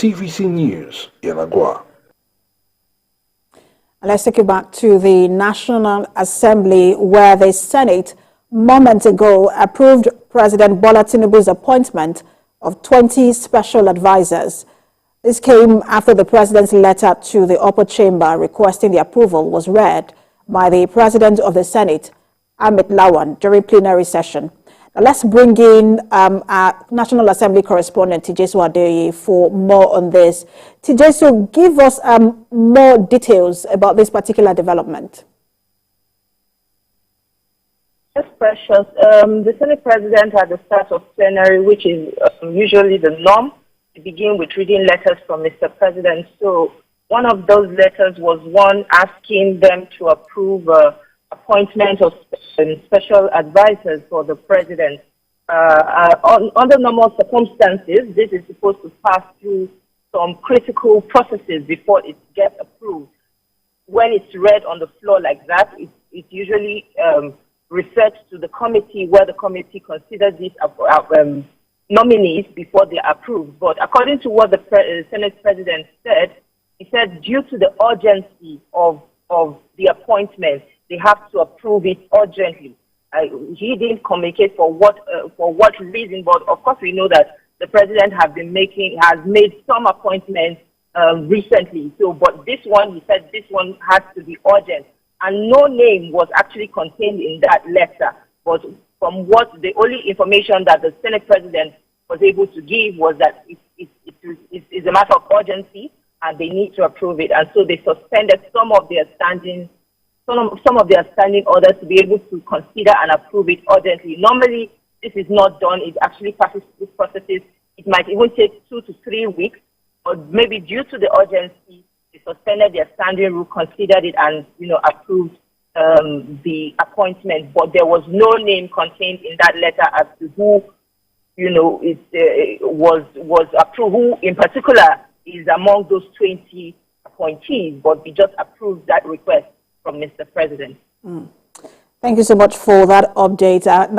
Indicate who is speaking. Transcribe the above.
Speaker 1: TVC News, Yanagwa.
Speaker 2: Let's take you back to the National Assembly, where the Senate moments ago approved President Bola Tinubu's appointment of 20 special advisors. This came after the president's letter to the upper chamber requesting the approval was read by the president of the Senate, Ahmed Lawan, during plenary session. Now let's bring in our National Assembly correspondent, Tijesu Adeoye, for more on this. Tijesu, give us more details about this particular development.
Speaker 3: Yes, Precious. The Senate President at the start of plenary, which is usually the norm, to begin with reading letters from Mr. President. So one of those letters was one asking them to approve appointment of special advisors for the president. Under normal circumstances, this is supposed to pass through some critical processes before it gets approved. When it's read on the floor like that, it usually referred to the committee, where the committee considers these nominees before they are approved. But according to what the Senate President said, he said due to the urgency of the appointment, they have to approve it urgently. He didn't communicate for what reason, but of course we know that the president has made some appointments recently. So, but this one, he said this one has to be urgent, and no name was actually contained in that letter. But from what the only information that the Senate President was able to give was that it's a matter of urgency and they need to approve it, and so they suspended some of their standing orders to be able to consider and approve it urgently. Normally, this is not done. It actually passes through processes. It might even take 2 to 3 weeks, but maybe due to the urgency, they suspended their standing rule, considered it, and approved the appointment. But there was no name contained in that letter as to who was approved. Who in particular is among those 20 appointees, but we just approved that request from Mr. President.
Speaker 2: Thank you so much for that update. National